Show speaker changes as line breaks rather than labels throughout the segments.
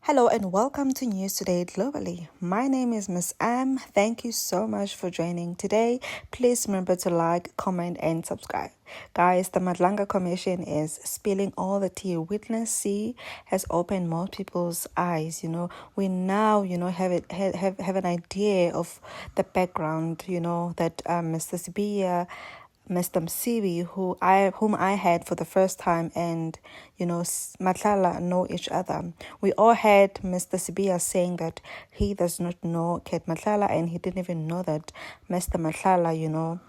Hello and welcome to News Today Globally. My name is Miss M. Thank you so much for joining today. Please remember to like, comment, and subscribe. Guys, the Matlala Commission is spilling all the tea. Witness C has opened most people's eyes. We now, have an idea of the background. That Mr. Sibiya, Mr. Msibi, whom I had for the first time, and Matlala know each other. We all heard Mr. Sibiya saying that he does not know Kate Matlala, and he didn't even know that Mr. Matlala,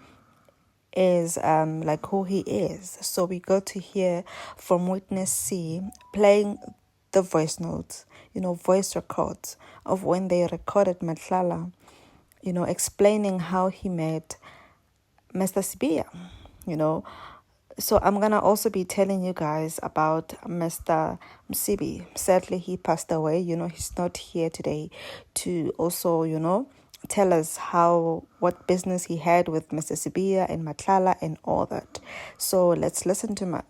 is like who he is. So we got to hear from Witness C playing the voice notes, voice records of when they recorded Matlala, explaining how he met Mr. Sibiya, So I'm going to also be telling you guys about Mr. Msibi. Sadly, he passed away. He's not here today to also, tell us what business he had with Mr. Sibiya and Matlala and all that. So let's listen to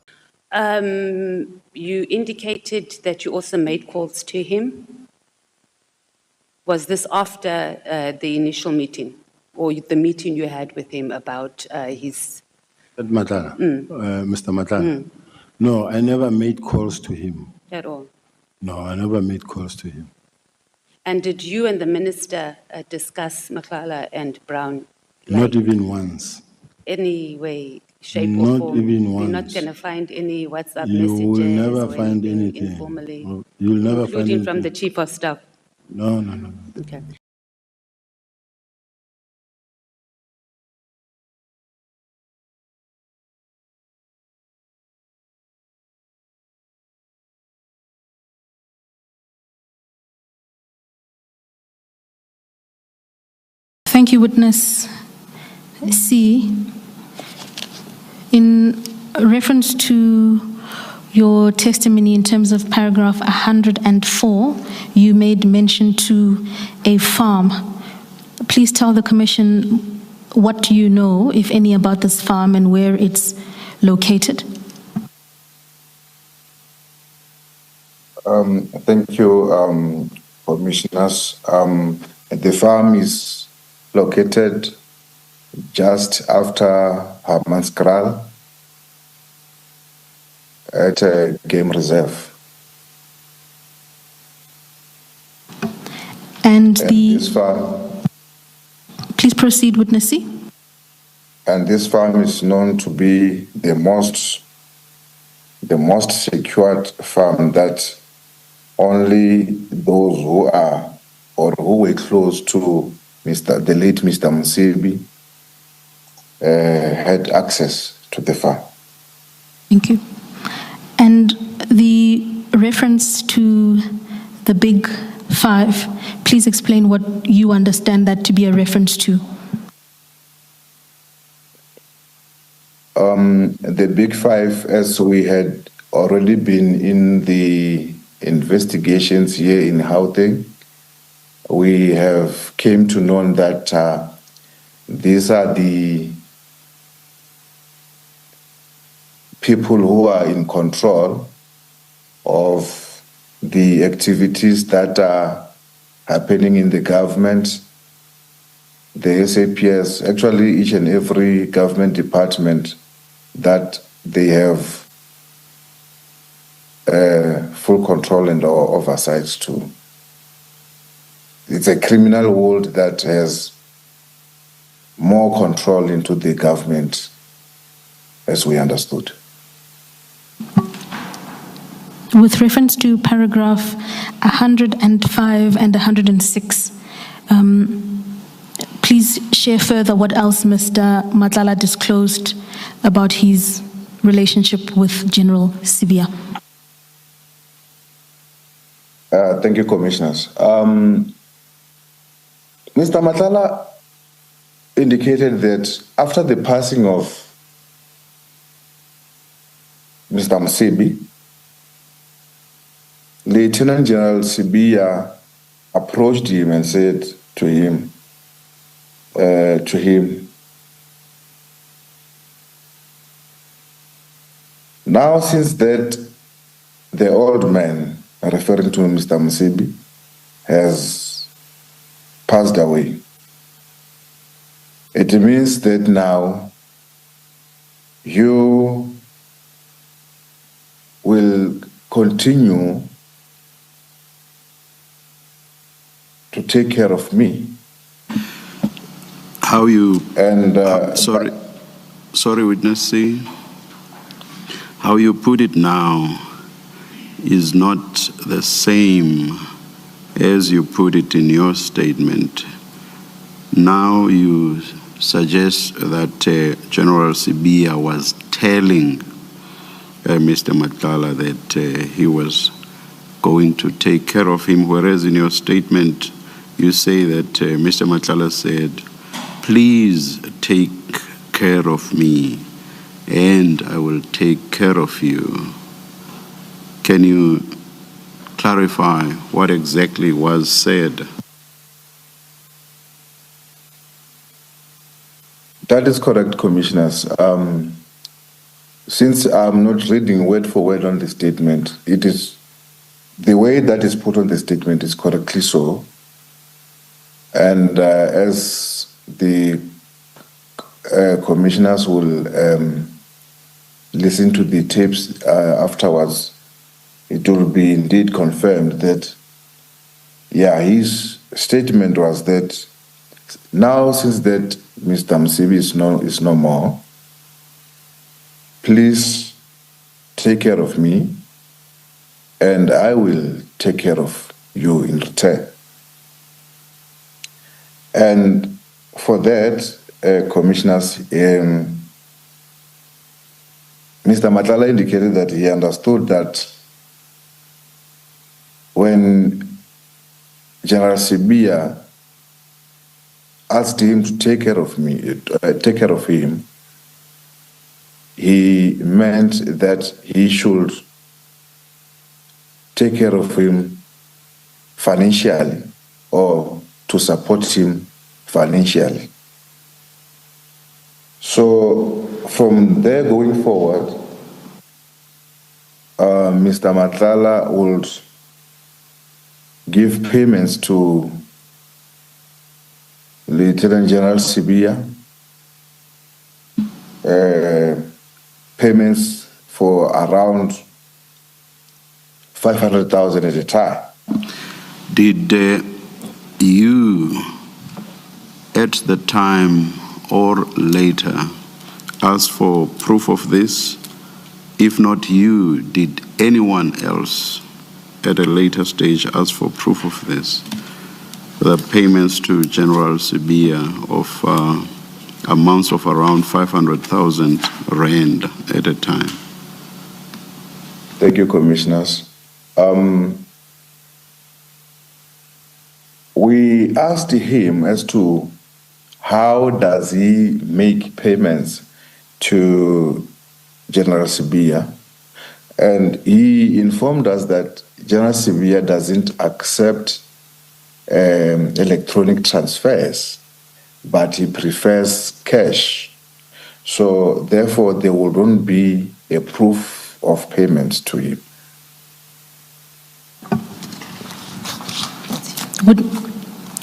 You indicated that you also made calls to him. Was this after the initial meeting or the meeting you had with him about his...
Matlala, Mr. Matlala. No, I never made calls to him.
At all?
No, I never made calls to him.
And did you and the minister discuss Matlala and Brown?
Not even once.
Any way, shape,
Not
or form?
Even once.
You're not going to find any WhatsApp messages?
You will never find
anything
anything.
Informally?
You will never find anything.
Including from the chief of staff?
No.
Okay.
Thank you, Witness C. In reference to your testimony in terms of paragraph 104, you made mention to a farm. Please tell the Commission what you know, if any, about this farm and where it's located.
Thank you, Commissioners. The farm is located just after Hammanskraal at a game reserve.
And
this farm...
Please proceed, Witness C.
And this farm is known to be the most secured farm that only those who are or who were close to the late Mr. Msibi had access to the farm.
Thank you. And the reference to the Big Five, please explain what you understand that to be a reference to.
The Big Five, as we had already been in the investigations here in Gauteng, we have came to know that these are the people who are in control of the activities that are happening in the government, the SAPS, actually each and every government department that they have full control and oversight to. It's a criminal world that has more control into the government, as we understood.
With reference to paragraph 105 and 106, please share further what else Mr. Matlala disclosed about his relationship with General Sibiya.
Thank you, Commissioners. Mr. Matlala indicated that after the passing of Mr. Msibi, Lieutenant General Sibiya approached him and said to him, now since that the old man referring to Mr. Msibi, has passed away. It means that now you will continue to take care of me.
How you,
and
sorry, witness C, how you put it now is not the same as you put it in your statement. Now you suggest that General Sibiya was telling Mr. Matlala that he was going to take care of him, whereas in your statement you say that Mr. Matlala said, please take care of me and I will take care of you. Can you clarify what exactly was said?
That is correct, Commissioners. Since I'm not reading word for word on the statement, it is the way that is put on the statement is correctly so. And as the commissioners will listen to the tapes afterwards, it will be indeed confirmed that, yeah, his statement was that now since that Mr. Msibi is no more, please take care of me and I will take care of you in return. And for that, Commissioners, Mr. Matlala indicated that he understood that when General Sibiya asked him to take care of him, he meant that he should take care of him financially or to support him financially. So from there going forward, Mr. Matlala would give payments to Lieutenant General Sibiya, payments for around 500,000 at a time.
Did you, at the time or later, ask for proof of this? If not you, did anyone else at a later stage ask for proof of this? The payments to General Sibiya of amounts of around 500,000 rand at a time.
Thank you, Commissioners. We asked him as to how does he make payments to General Sibiya, and he informed us that General Sibiya doesn't accept electronic transfers, but he prefers cash. So therefore, there wouldn't be a proof of payment to him.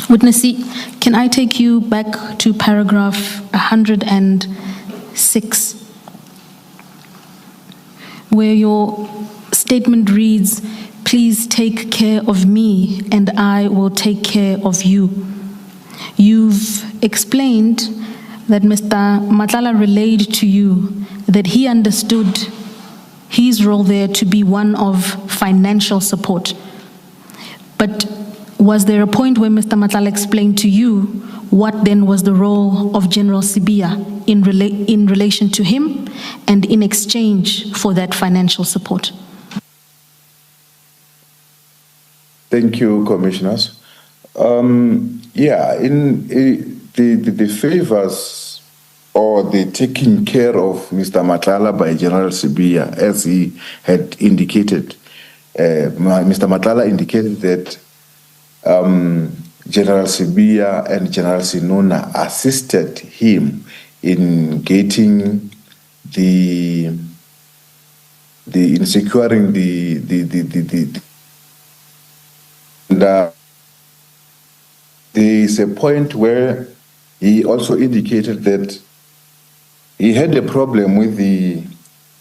Witness C, can I take you back to paragraph 106, where your statement reads, please take care of me and I will take care of you. You've explained that Mr. Matlala relayed to you that he understood his role there to be one of financial support. But was there a point where Mr. Matlala explained to you what then was the role of General Sibiya in relation to him and in exchange for that financial support?
Thank you, Commissioners. The favors or the taking care of Mr. Matlala by General Sibiya, as he had indicated, Mr. Matlala indicated that General Sibiya and General Sinuna assisted him in getting in securing the there is a point where he also indicated that he had a problem with the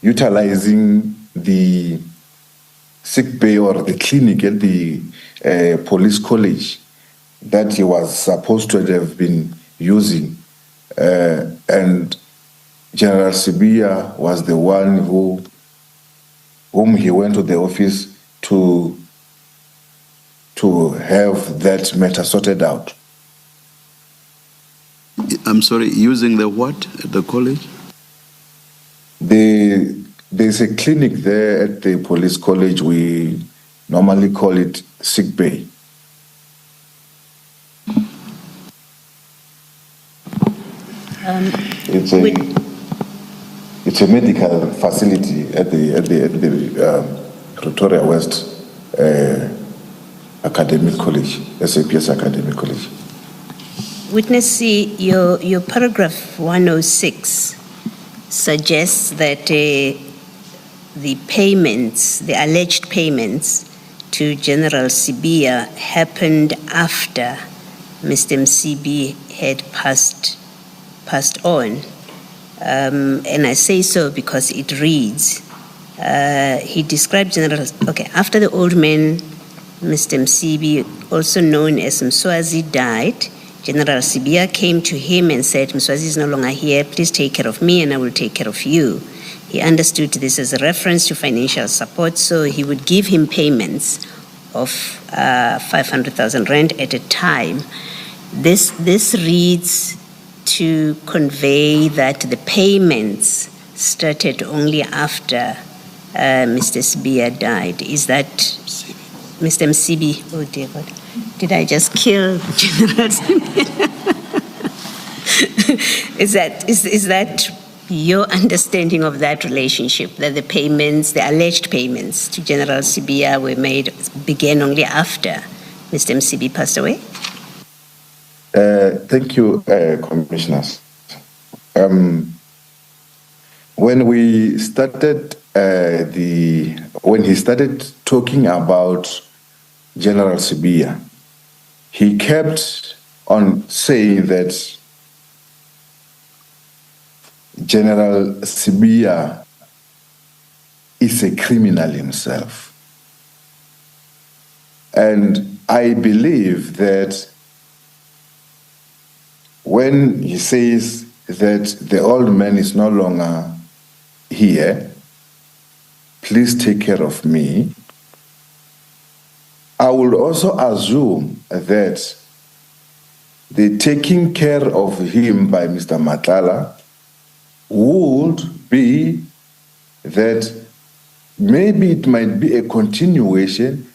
utilizing the sick bay or the clinic at the police college that he was supposed to have been using. And General Sibiya was the one whom he went to the office to have that matter sorted out.
I'm sorry, using the what at the college?
There's a clinic there at the police college. We normally call it sick bay. It's a medical facility at the Pretoria West Academic College, SAPS Academic College.
Witness C, your paragraph 106 suggests that the payments, the alleged payments to General Sibiya happened after Mr. Msibi had passed on. And I say so because it reads, he described General, after the old man, Mr. Msibi, also known as Mswazi, died, General Sibiya came to him and said, Mswazi is no longer here, please take care of me and I will take care of you. He understood this as a reference to financial support, so he would give him payments of 500,000 rand at a time. This reads to convey that the payments started only after Mr. Sibiya died. Is that Mr. Msibi? Oh dear God. Did I just kill General Sibiya? Is that your understanding of that relationship, that the payments, the alleged payments to General Sibiya began only after Mr. Msibi passed away?
Thank you, Commissioners. When we started when he started talking about General Sibiya, he kept on saying that General Sibiya is a criminal himself. And I believe that when he says that the old man is no longer here, please take care of me, I would also assume that the taking care of him by Mr. Matlala would be that maybe it might be a continuation,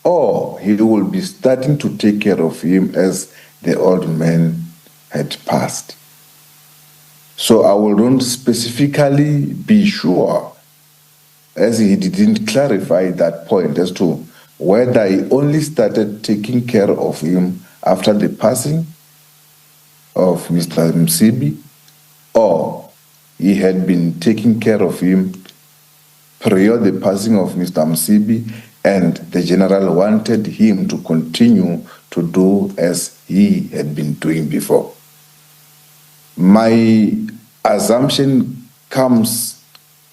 or he will be starting to take care of him as the old man had passed. So I will not specifically be sure, as he didn't clarify that point, as to whether he only started taking care of him after the passing of Mr. Msibi, or he had been taking care of him prior to the passing of Mr. Msibi, and the general wanted him to continue to do as he had been doing before. My assumption comes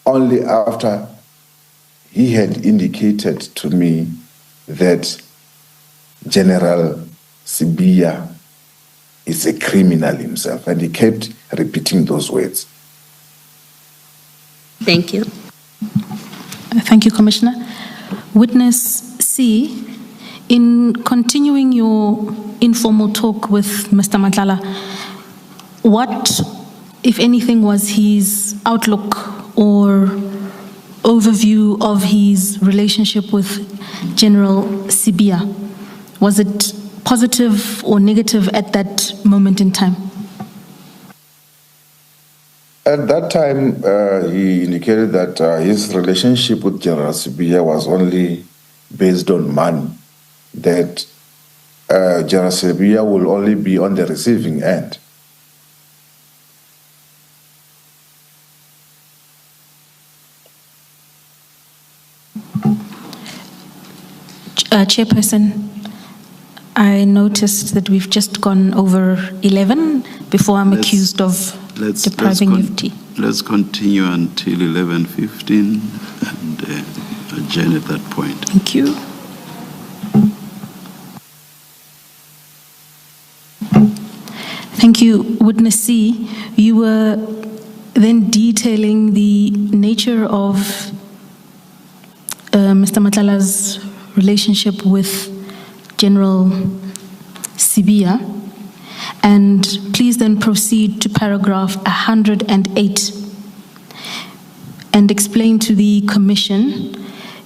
only after he had indicated to me that General Sibiya is a criminal himself, and he kept repeating those words.
Thank you.
Thank you, Commissioner. Witness C, in continuing your informal talk with Mr. Matlala, what, if anything, was his outlook or overview of his relationship with General Sibiya? Was it positive or negative at that moment in time?
At that time, he indicated that his relationship with General Sibiya was only based on money, that General Sibiya will only be on the receiving end.
Chairperson, I noticed that we've just gone over 11 before I'm accused of depriving you of tea.
Let's continue until 11:15 and adjourn at that point.
Thank you. Thank you. Witness C, you were then detailing the nature of Mr. Matlala's relationship with General Sibiya, and please then proceed to paragraph 108 and explain to the Commission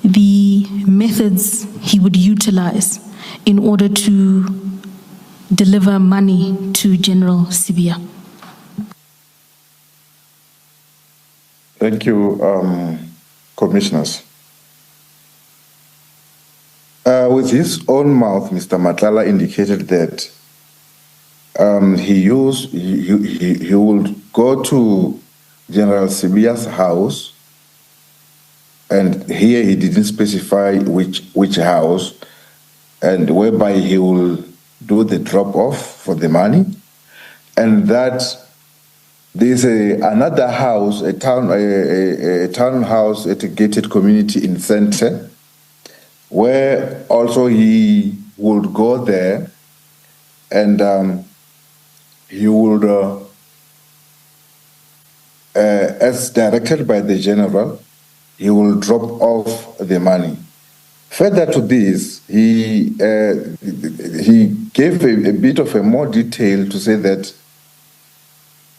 the methods he would utilize in order to deliver money to General Sibiya.
Thank you, Commissioners. With his own mouth, Mr. Matlala indicated that he would go to General Sibiya's house, and here he didn't specify which house, and whereby he will do the drop-off for the money, and that there's another house, a townhouse at a gated community in Center, where also he would go there, and he would, as directed by the general, he will drop off the money. Further to this, he gave a bit of a more detail to say that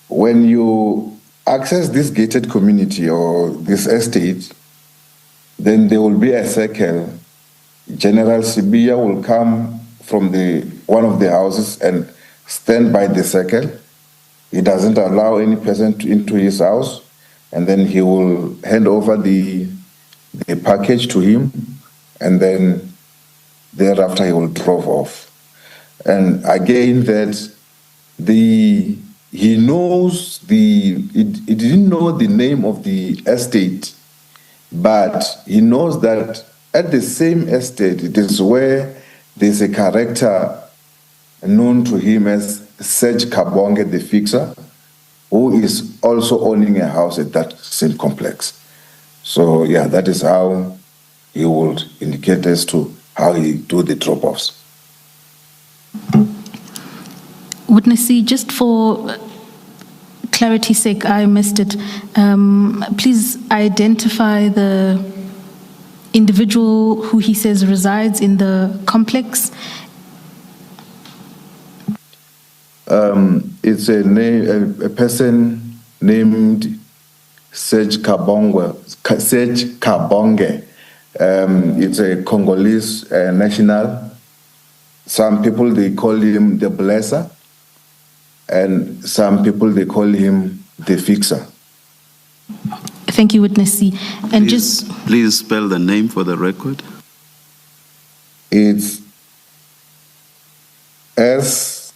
when you access this gated community or this estate, then there will be a circle. General Sibiya will come from one of the houses and stand by the circle. He doesn't allow any person into his house, and then he will hand over the package to him, and then thereafter he will drop off. And again, that he didn't know the name of the estate, but he knows that at the same estate, it is where there's a character known to him as Serge Kabonge, the fixer, who is also owning a house at that same complex. So yeah, that is how he would indicate as to how he do the drop-offs.
Witness C, just for clarity's sake, I missed it. Please identify the individual who he says resides in the complex.
It's a person named Serge Kabonge. It's a Congolese national. Some people, they call him the blesser, and some people, they call him the fixer.
Thank you, Witness C. And
please spell the name for the record.
It's SERGE,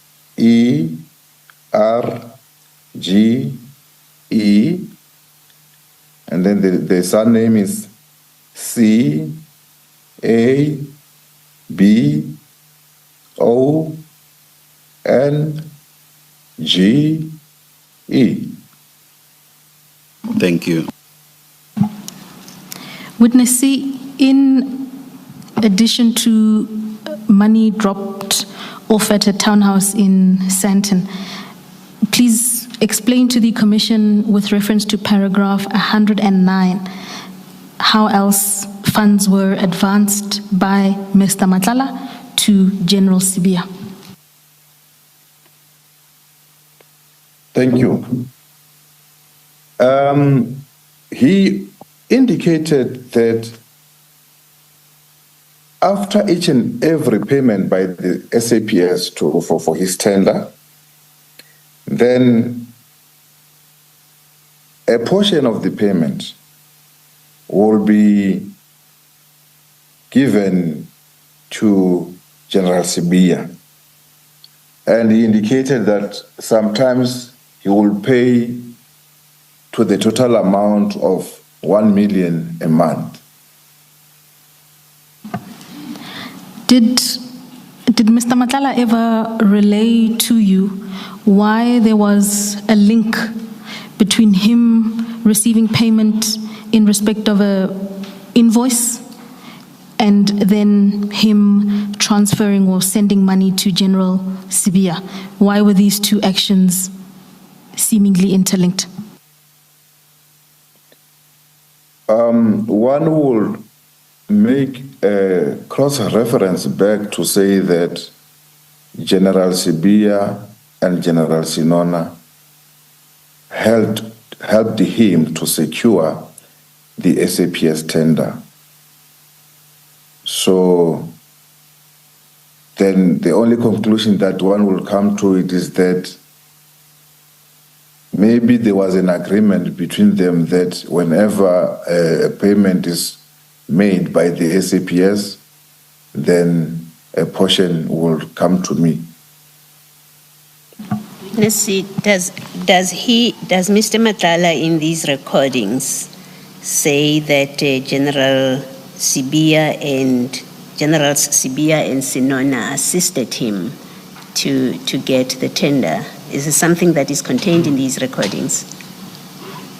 and then the surname is CABONGE.
Thank you.
Witness C, in addition to money dropped off at a townhouse in Sandton, please explain to the Commission with reference to paragraph 109 how else funds were advanced by Mr. Matlala to General Sibiya.
Thank you. He indicated that after each and every payment by the SAPS for his tender, then a portion of the payment will be given to General Sibiya. And he indicated that sometimes he will pay to the total amount of 1 million a month.
Did Did Mr. Matlala ever relay to you why there was a link between him receiving payment in respect of a invoice and then him transferring or sending money to General Sibiya? Why were these two actions seemingly interlinked?
One would make a cross-reference back to say that General Sibiya and General Sinona helped him to secure the SAPS tender. So then the only conclusion that one will come to it is that maybe there was an agreement between them that whenever a payment is made by the SAPS, then a portion will come to me.
Let's see, does Mr. Matlala in these recordings say that Generals Sibiya and Sinona assisted him to get the tender? Is it something that is contained in these recordings?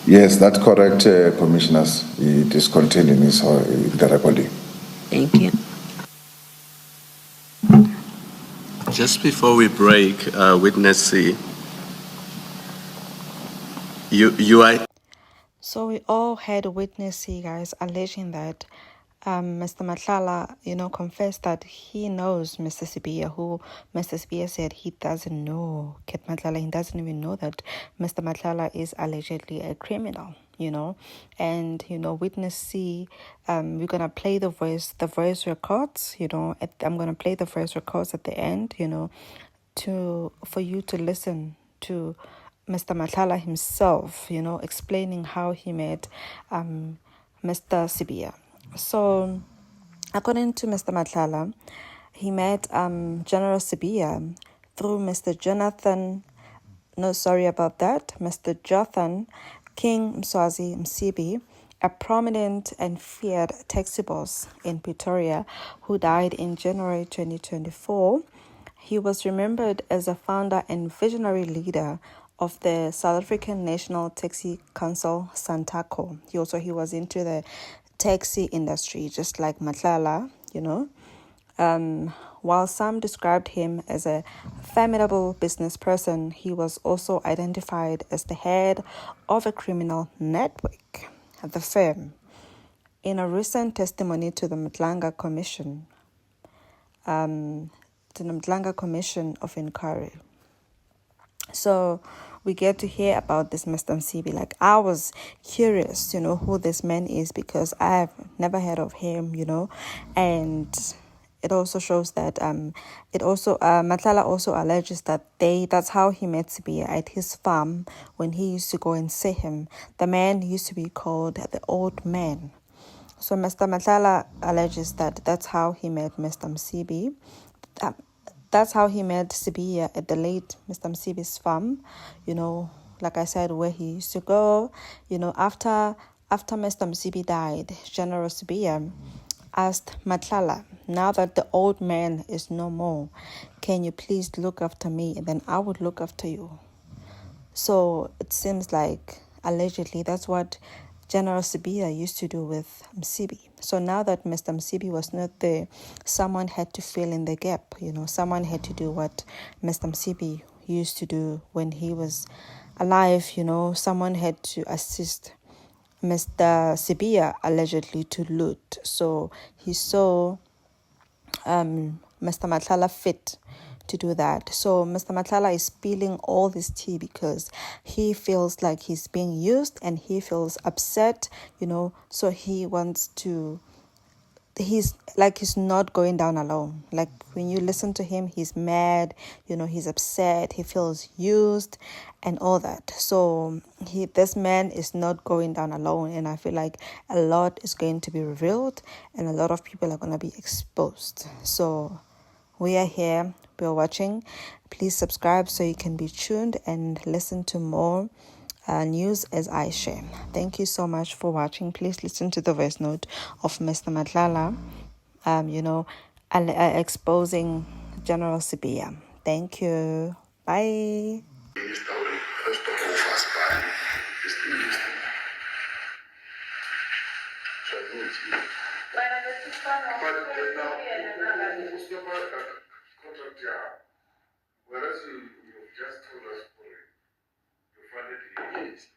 Yes, that's correct, Commissioners. It is contained in the recording.
Thank you.
Just before we break, Witness C, you are...
So we all had Witness C, guys, alleging that Mr. Matlala, confessed that he knows Mr. Sibiya, who Mr. Sibiya said he doesn't know. Ket Matlala, he doesn't even know that Mr. Matlala is allegedly a criminal, And, Witness C, we're going to play the voice records, I'm going to play the voice records at the end, for you to listen to Mr. Matlala himself, explaining how he met Mr. Sibiya. So, according to Mr. Matlala, he met General Sibiya through Mr. Mr. Jotham King Msibi, a prominent and feared taxi boss in Pretoria who died in January 2024. He was remembered as a founder and visionary leader of the South African National Taxi Council, SANTACO. He was into the taxi industry, just like Matlala, While some described him as a formidable business person, he was also identified as the head of a criminal network at the firm. In a recent testimony to the Matlala Commission, of Inquiry. So we get to hear about this Mr. Msibi. Like, I was curious, who this man is, because I've never heard of him, and it also shows that Matlala also alleges that that's how he met Sibiya at his farm when he used to go and see him. The man used to be called the Old Man. So Mr. Matlala alleges that that's how he met Mr. Msibi. That's how he met Sibiya at the late Mr. Msibi's farm, like I said, where he used to go. After Mr. Msibi died, General Sibiya asked Matlala, now that the old man is no more, can you please look after me, and then I would look after you? So it seems like, allegedly, that's what General Sibiya used to do with Msibi. So now that Mr. Msibi was not there, someone had to fill in the gap, someone had to do what Mr. Msibi used to do when he was alive, someone had to assist Mr. Sibiya allegedly to loot. So he saw Mr. Matlala fit to do that. So Mr. Matlala is spilling all this tea because he feels like he's being used and he feels upset, so he wants to, he's not going down alone. Like, when you listen to him, he's mad, he's upset, he feels used and all that. So this man is not going down alone, and I feel like a lot is going to be revealed and a lot of people are going to be exposed. So we are here, we're watching. Please subscribe so you can be tuned and listen to more news as I share. Thank you so much for watching. Please listen to the voice note of Mr. Matlala, exposing General Sibiya. Thank you. Bye.
Whereas you just told us you funded yes,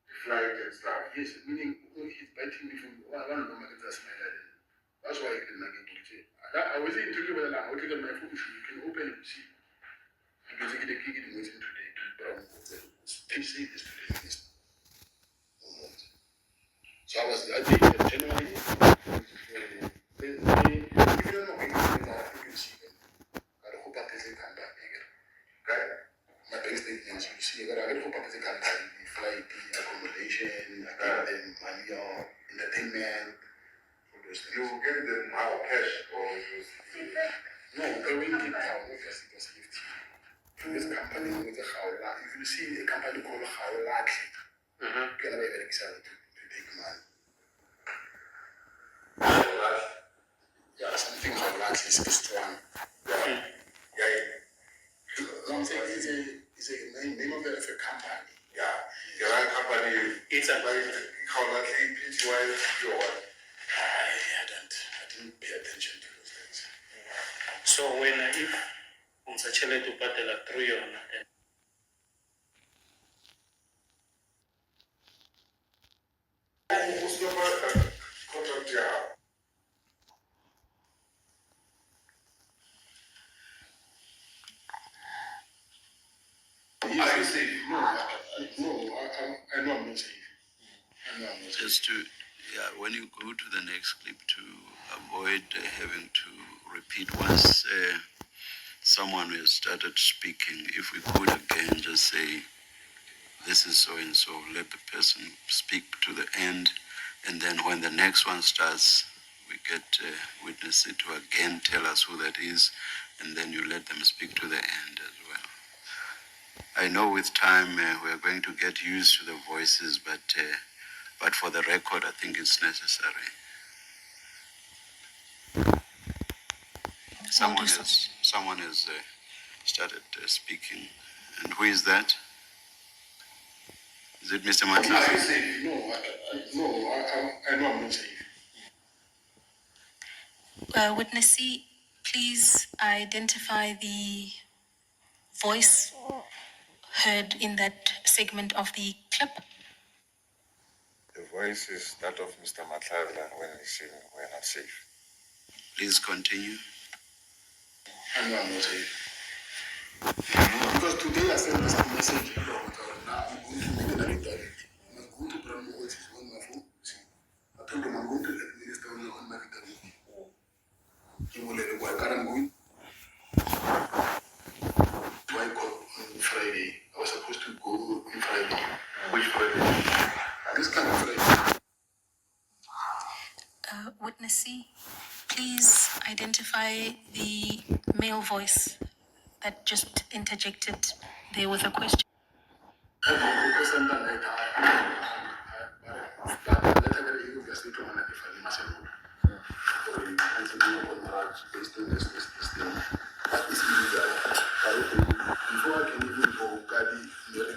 the flight and stuff. Yes, meaning he's biting me from one moment that's my dad. That's why I couldn't get to say. I was interviewed with an hour to my food. You can open it, see. You can take the key in waiting today to Brown. They say this today. So I was, I think, January. If you don't know, you can see them. I hope I can come back again. Right? My bank statements, you see, I hope I can come back. The flight, the accommodation, the money, entertainment. You will get them how cash or just. No, they will get down because it was gift. This company with a Howla, if you see a company called Howla, you can be very excited to take money. Yeah, something Howla is strong. Yeah. I'm saying it's a name of a company. Yeah. The right company. It's a very Howla, PTY, your one. I didn't pay attention to those things.
So when if unsachele to patela through your
Contract, yeah. Are you safe? No, I know I'm not safe. I know I'm not safe.
Just to, yeah, when you go to the next clip to avoid having to repeat once someone has started speaking, if we could again just say, this is so and so, let the person speak to the end, and then when the next one starts, we get witnesses to again tell us who that is, and then you let them speak to the end as well. I know with time we're going to get used to the voices, but for the record, I think it's necessary. Someone has started speaking, and who is that? Is it Mr. Matlala?
Are you safe? No, I know I'm not safe.
Witnessee, please identify the voice heard in that segment of the clip.
The voice is that of Mr. Matlala when he's saying we're not safe.
Please continue.
I know I'm not safe. Because today I sent this message. Now I'm going to make another direct. I'm going to Brown on my phone. I told him I'm going to administer on my vitamin. He will let it work. And I'm going to on Friday. I was supposed to go on Friday. Which Friday? This kind of Friday.
Witnessee, please identify the male voice that just interjected there with a question.
Before I can even go,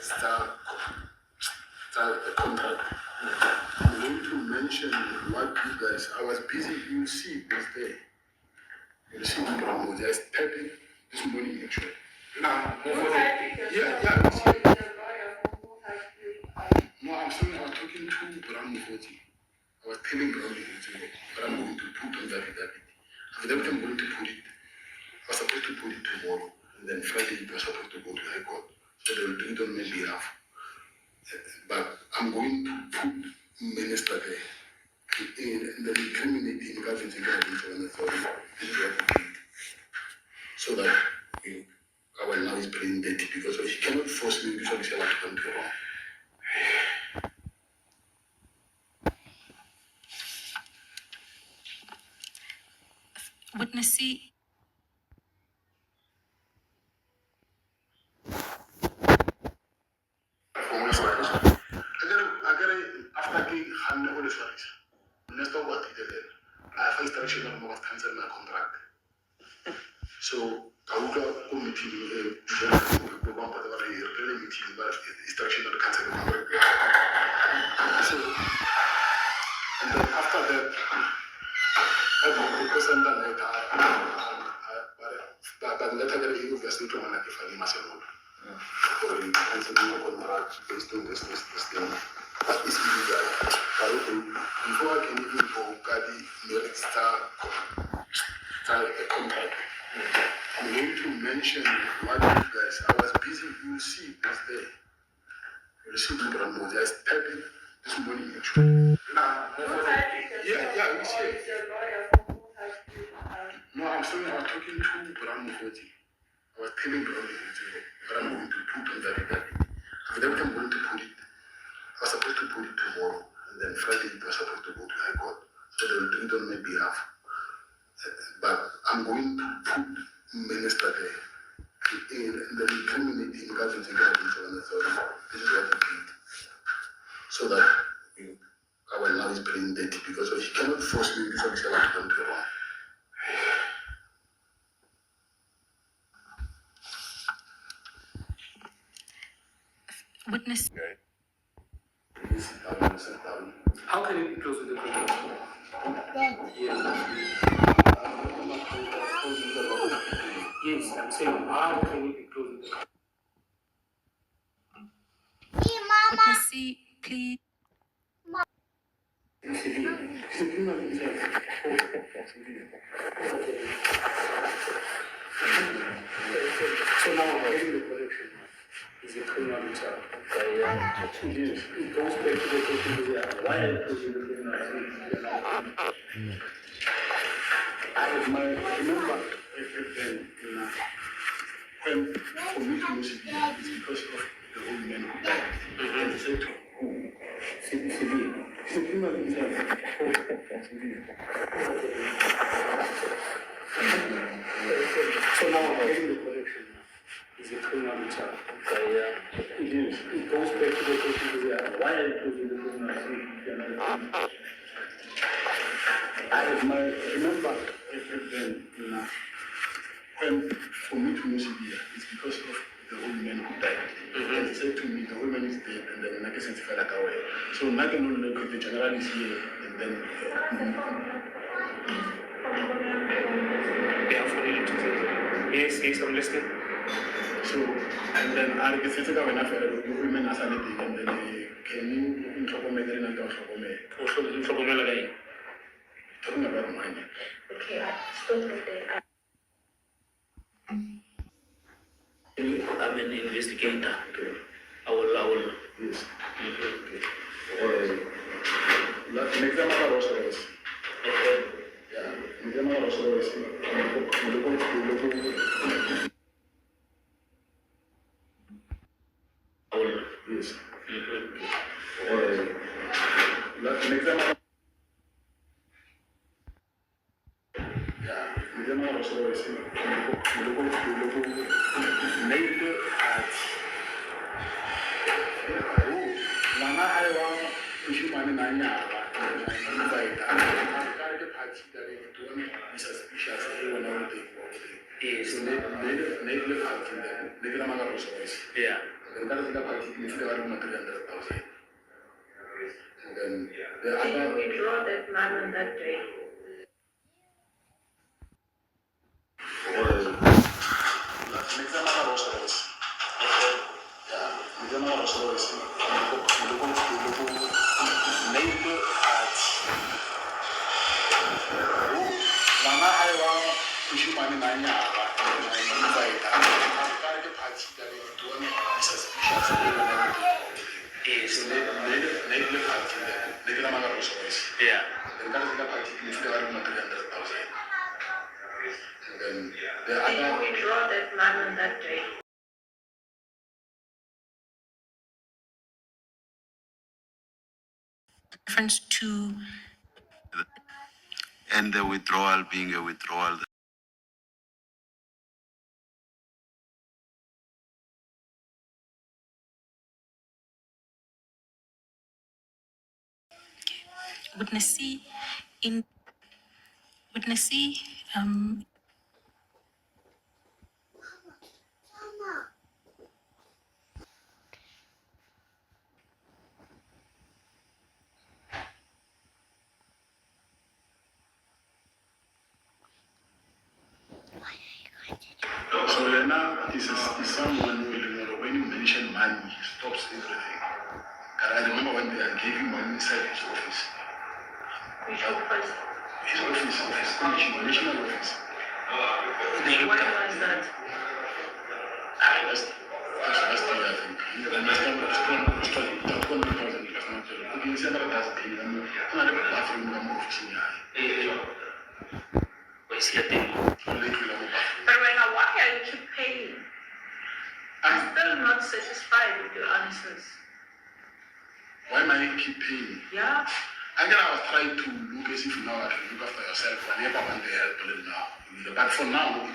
start the contract. I'm going to mention what you guys, I was busy, you see this day. You see the problem, just typing this morning actually. Yeah. No, I'm saying I was talking to Brown 40. I was telling Brown 40, but I'm going to put on that. And then I'm going to put it. I was supposed to put it tomorrow. And then Friday it was supposed to go to High Court. So they'll do it on my behalf. But I'm going to put Minister there. And then incriminate him against the authority. So that our now is playing dirty because he cannot force me to say what to come to wrong.
Witnessee.
After getting handed over the stories, let's talk about it then. I first direction of cancel my contract. So I would go meeting really meeting but instruction of the council. So and then after that I send that letter but letter that he was to one like if I myself or in cancel the contract based on this thing. But it's illegal. Before I can even go Gadi start a contract. I'm going to mention one of you guys. I was busy, you see this day. You see the brand I started this morning actually. Yeah, you see. No, I'm sorry, I'm talking to Brand Mufoti. I was telling Brand Mufoti what I'm going to put on that regarding. And every time I'm going to put it, I was supposed to put it tomorrow. And then Friday it was supposed to go to High Court. So they will do it on my behalf. But I'm going to put Minister there. And then terminate the emergency guidance on the third. This is what I did. So that our law is plain dirty because he cannot force me because I want to come to wrong.
Witness.
Okay.
How can it be close to the contract? Yes, I'm saying, how can it be close to the contract?
Witness C, please.
So now I'm getting the correction. Is a criminal matter. Yes, it goes back to the question why are you closing the criminal matter?
I remember everything when for me to Msibi is because of the old man who died. And they said to who? Sibiya.
So now I'm getting the correction. Is a criminal matter. Yes, it goes back to the question why are you closing the criminal matter?
I remember everything when for me to Msibi is because of the old man who died. And they said to me, the old man is dead, and then I guess it's fell away. So nothing will look the general is here, and then
Yes, I'm listening.
so and then I guess it's when I fell the women as a lady, and then they came in trouble making and don't trouble me. Talking about money.
Okay, stop right there.
I'm an investigator. I will.
Yes. Next time I was yeah, next time I was yes. Next time
Yeah.
and then the
Did you
other
withdraw that man on that day?
Yeah.
then the
Did you
other
withdraw that man on that day?
Reference to
And the withdrawal being a withdrawal.
witness C, in witness C,
someone who, when you mention money, stops everything. I remember when they gave him money inside his office.
Which office?
His office, national office.
When was that?
That's last year, I think. Last time it was 20,000. In December, that's the thing. I'm not a bathroom, I'm office.
But why are you keep paying? I'm still not satisfied with your answers.
Why am I keep paying?
Yeah.
Again, I was trying to look as if now I can look after yourself. I never want to help now. But for now,